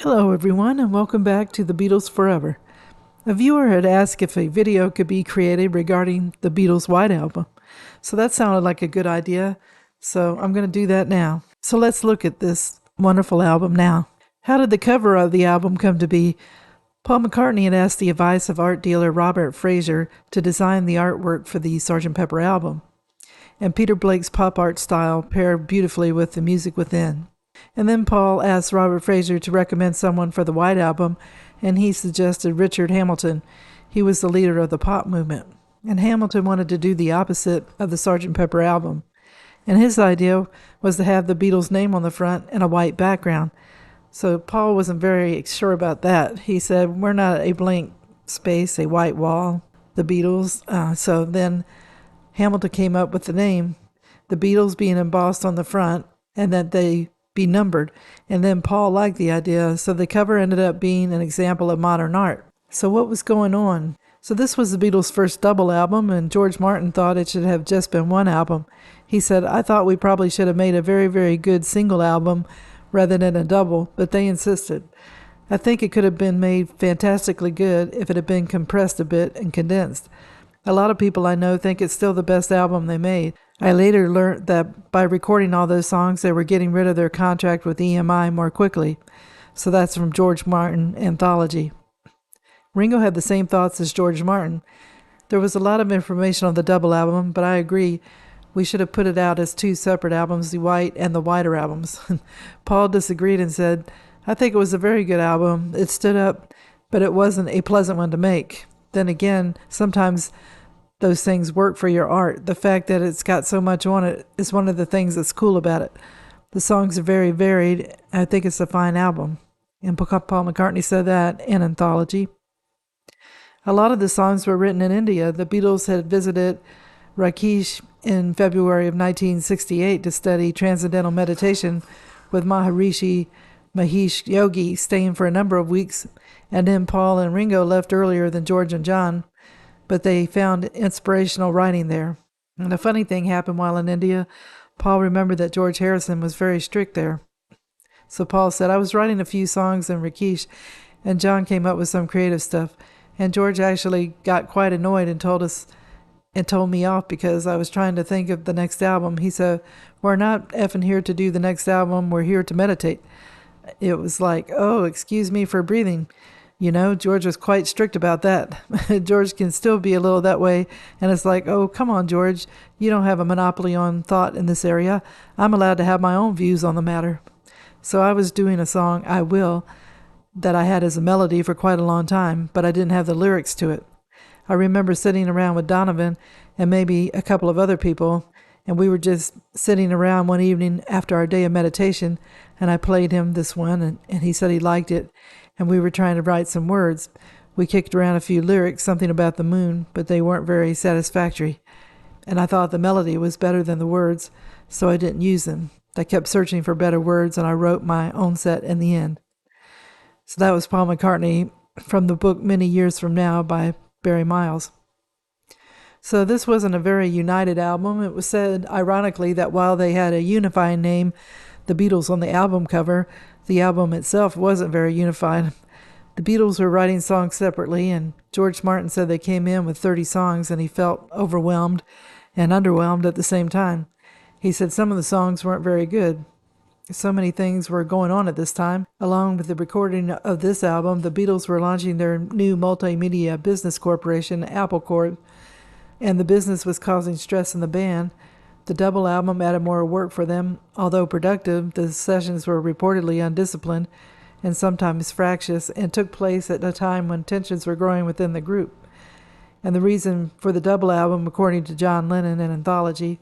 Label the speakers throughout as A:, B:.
A: Hello, everyone, and welcome back to the Beatles Forever. A viewer had asked if a video could be created regarding the Beatles' White Album. So that sounded like a good idea, so I'm going to do that now. So let's look at this wonderful album now. How did the cover of the album come to be? Paul McCartney had asked the advice of art dealer Robert Fraser to design the artwork for the Sgt. Pepper album, and Peter Blake's pop art style paired beautifully with the music within. And then Paul asked Robert Fraser to recommend someone for the White Album, and he suggested Richard Hamilton. He was the leader of the pop movement. And Hamilton wanted to do the opposite of the Sgt. Pepper album. And his idea was to have the Beatles' name on the front and a white background. So Paul wasn't very sure about that. He said, we're not a blank space, a white wall, the Beatles. So then Hamilton came up with the name, the Beatles being embossed on the front, and that they be numbered. And then Paul liked the idea, so the cover ended up being an example of modern art. So what was going on? So this was the Beatles' first double album, and George Martin thought it should have just been one album. He said, I thought we probably should have made a very, very good single album rather than a double, but they insisted. I think it could have been made fantastically good if it had been compressed a bit and condensed. A lot of people I know think it's still the best album they made. I later learned that by recording all those songs, they were getting rid of their contract with EMI more quickly. So that's from George Martin Anthology. Ringo had the same thoughts as George Martin. There was a lot of information on the double album, but I agree we should have put it out as two separate albums, the White and the Whiter albums. Paul disagreed and said, I think it was a very good album. It stood up, but it wasn't a pleasant one to make. Then again, sometimes those things work for your art. The fact that it's got so much on it is one of the things that's cool about it. The songs are very varied. I think it's a fine album. And Paul McCartney said that in Anthology. A lot of the songs were written in India. The Beatles had visited Rakesh in February of 1968 to study transcendental meditation with Maharishi Mahesh Yogi, staying for a number of weeks. And then Paul and Ringo left earlier than George and John, but they found inspirational writing there. And a funny thing happened while in India. Paul remembered that George Harrison was very strict there. So Paul said, I was writing a few songs in Rakesh, and John came up with some creative stuff. And George actually got quite annoyed and told me off because I was trying to think of the next album. He said, we're not effing here to do the next album, we're here to meditate. It was like, oh, excuse me for breathing. You know, George was quite strict about that. George can still be a little that way, and it's like, oh, come on, George. You don't have a monopoly on thought in this area. I'm allowed to have my own views on the matter. So I was doing a song, I Will, that I had as a melody for quite a long time, but I didn't have the lyrics to it. I remember sitting around with Donovan and maybe a couple of other people, and we were just sitting around one evening after our day of meditation, and I played him this one, and he said he liked it. And we were trying to write some words. We kicked around a few lyrics, something about the moon, but they weren't very satisfactory. And I thought the melody was better than the words, so I didn't use them. I kept searching for better words, and I wrote my own set in the end. So that was Paul McCartney from the book Many Years From Now by Barry Miles. So this wasn't a very united album. It was said, ironically, that while they had a unifying name, the Beatles on the album cover, the album itself wasn't very unified. The Beatles were writing songs separately, and George Martin said they came in with 30 songs, and he felt overwhelmed and underwhelmed at the same time. He said some of the songs weren't very good. So many things were going on at this time. Along with the recording of this album, the Beatles were launching their new multimedia business corporation, Apple Corp., and the business was causing stress in the band. The double album added more work for them. Although productive, the sessions were reportedly undisciplined and sometimes fractious, and took place at a time when tensions were growing within the group. And the reason for the double album, according to John Lennon in Anthology,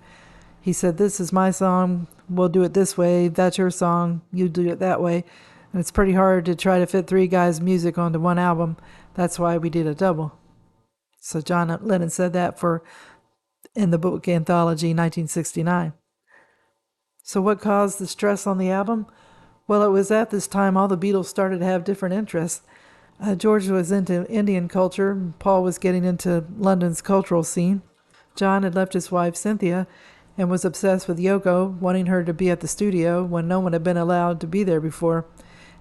A: he said, this is my song, we'll do it this way, that's your song, you do it that way. And it's pretty hard to try to fit three guys' music onto one album. That's why we did a double. So John Lennon said that in the book Anthology 1969. So what caused the stress on the album? Well, it was at this time all the Beatles started to have different interests. George was into Indian culture. Paul was getting into London's cultural scene. John had left his wife, Cynthia, and was obsessed with Yoko, wanting her to be at the studio when no one had been allowed to be there before.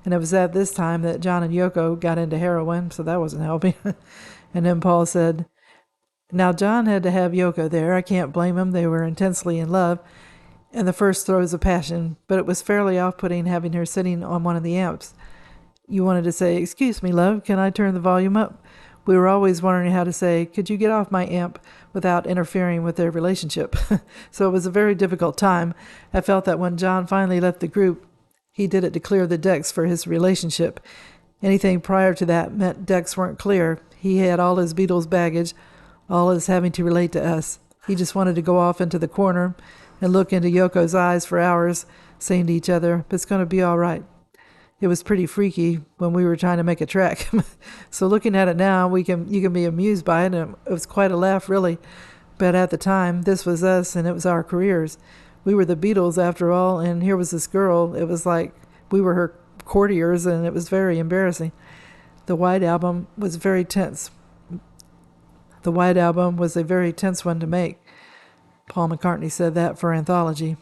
A: And it was at this time that John and Yoko got into heroin, so that wasn't helping. And then Paul said, now John had to have Yoko there. I can't blame him. They were intensely in love in the first throes of passion, but it was fairly off-putting having her sitting on one of the amps. You wanted to say, excuse me, love, can I turn the volume up? We were always wondering how to say, could you get off my amp without interfering with their relationship? So it was a very difficult time. I felt that when John finally left the group, he did it to clear the decks for his relationship. Anything prior to that meant decks weren't clear. He had all his Beatles baggage, all his having to relate to us. He just wanted to go off into the corner and look into Yoko's eyes for hours, saying to each other, it's going to be all right. It was pretty freaky when we were trying to make a track. So looking at it now, you can be amused by it, and it was quite a laugh, really. But at the time, this was us, and it was our careers. We were the Beatles, after all, and here was this girl. It was like we were her courtiers, and it was very embarrassing. The White Album was very tense. The White Album was a very tense one to make. Paul McCartney said that for Anthology.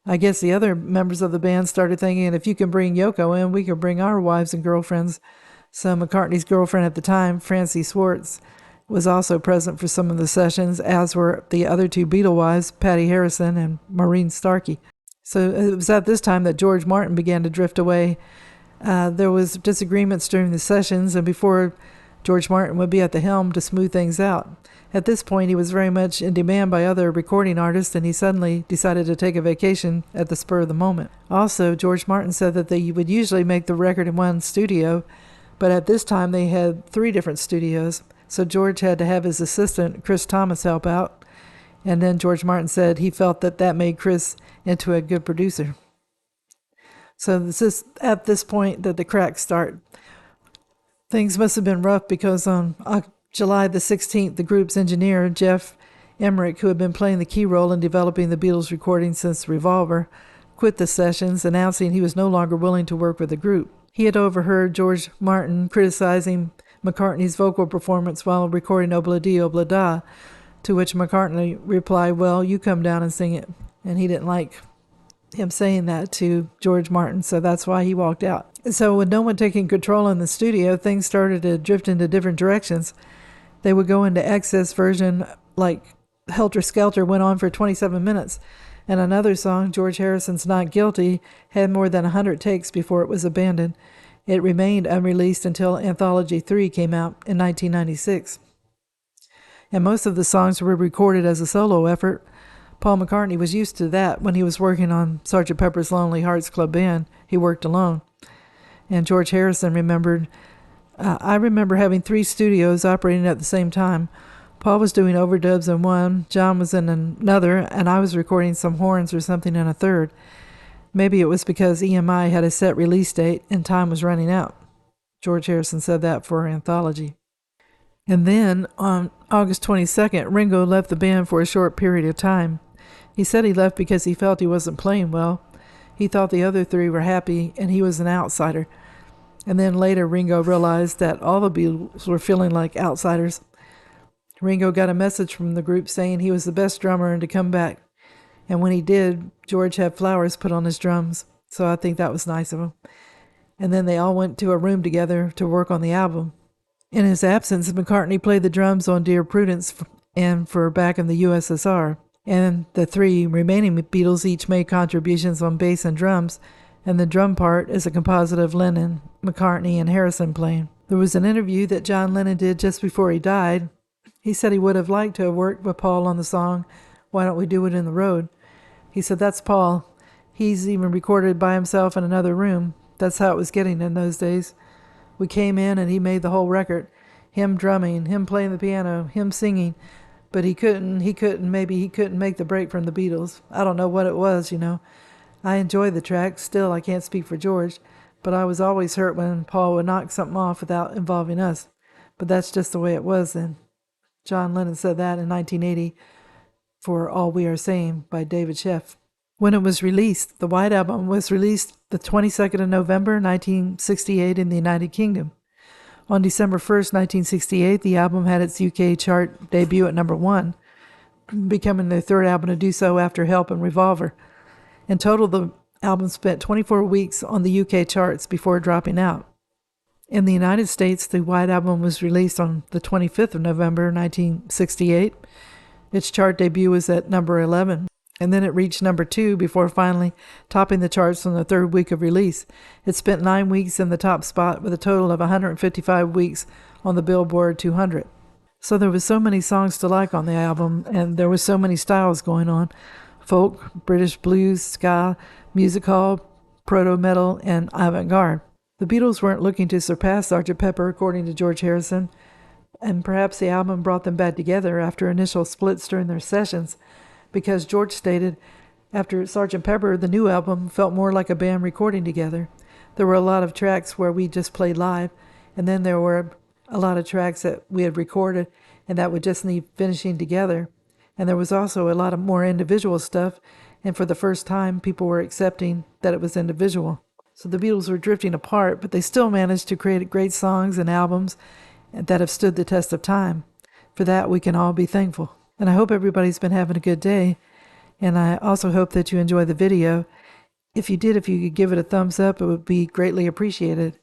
A: I guess the other members of the band started thinking, if you can bring Yoko in, we can bring our wives and girlfriends. So McCartney's girlfriend at the time, Francie Swartz, was also present for some of the sessions, as were the other two Beatle wives, Patty Harrison and Maureen Starkey. So it was at this time that George Martin began to drift away. There was disagreements during the sessions, and before George Martin would be at the helm to smooth things out. At this point, he was very much in demand by other recording artists, and he suddenly decided to take a vacation at the spur of the moment. Also, George Martin said that they would usually make the record in one studio, but at this time they had 3 different studios, so George had to have his assistant, Chris Thomas, help out. And then George Martin said he felt that made Chris into a good producer. So this is at this point that the cracks start. Things must have been rough because on July the 16th, the group's engineer, Jeff Emmerich, who had been playing the key role in developing the Beatles recordings since Revolver, quit the sessions, announcing he was no longer willing to work with the group. He had overheard George Martin criticizing McCartney's vocal performance while recording Obla Di Obla Da, to which McCartney replied, well, you come down and sing it. And he didn't like him saying that to George Martin, so that's why he walked out. So with no one taking control in the studio, things started to drift into different directions. They would go into excess version, like Helter Skelter went on for 27 minutes, and another song, George Harrison's Not Guilty, had more than 100 takes before it was abandoned. It remained unreleased until Anthology 3 came out in 1996. And most of the songs were recorded as a solo effort. Paul McCartney was used to that when he was working on Sgt. Pepper's Lonely Hearts Club Band. He worked alone. And George Harrison remembered, I remember having 3 studios operating at the same time. Paul was doing overdubs in one, John was in another, and I was recording some horns or something in a third. Maybe it was because EMI had a set release date and time was running out. George Harrison said that for Anthology. And then, on August 22nd, Ringo left the band for a short period of time. He said he left because he felt he wasn't playing well. He thought the other 3 were happy, and he was an outsider. And then later, Ringo realized that all the Beatles were feeling like outsiders. Ringo got a message from the group saying he was the best drummer and to come back. And when he did, George had flowers put on his drums, so I think that was nice of him. And then they all went to a room together to work on the album. In his absence, McCartney played the drums on Dear Prudence and for Back in the USSR. And the 3 remaining Beatles each made contributions on bass and drums, and the drum part is a composite of Lennon, McCartney, and Harrison playing. There was an interview that John Lennon did just before he died. He said he would have liked to have worked with Paul on the song, Why Don't We Do It in the Road? He said, that's Paul. He's even recorded by himself in another room. That's how it was getting in those days. We came in and he made the whole record. Him drumming, him playing the piano, him singing. But he couldn't make the break from the Beatles. I don't know what it was, I enjoy the track. Still, I can't speak for George. But I was always hurt when Paul would knock something off without involving us. But that's just the way it was then. John Lennon said that in 1980 for All We Are Saying by David Sheff. When it was released, the White Album was released the 22nd of November, 1968 in the United Kingdom. On December 1st, 1968, the album had its UK chart debut at number 1, becoming their 3rd album to do so after Help and Revolver. In total, the album spent 24 weeks on the UK charts before dropping out. In the United States, the White Album was released on the 25th of November, 1968. Its chart debut was at number 11, and then it reached number 2 before finally topping the charts on the third week of release. It spent 9 weeks in the top spot with a total of 155 weeks on the Billboard 200. So there was so many songs to like on the album, and there was so many styles going on: folk, British blues, ska, music hall, proto-metal, and avant-garde. The Beatles weren't looking to surpass Sgt. Pepper, according to George Harrison, and perhaps the album brought them back together after initial splits during their sessions, because George stated, after Sgt. Pepper, the new album felt more like a band recording together. There were a lot of tracks where we just played live, and then there were a lot of tracks that we had recorded and that would just need finishing together. And there was also a lot of more individual stuff, and for the first time, people were accepting that it was individual. So the Beatles were drifting apart, but they still managed to create great songs and albums that have stood the test of time. For that, we can all be thankful. And I hope everybody's been having a good day. And I also hope that you enjoy the video. If you did, if you could give it a thumbs up, it would be greatly appreciated.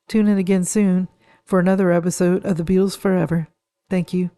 A: Tune in again soon for another episode of the Beatles Forever. Thank you.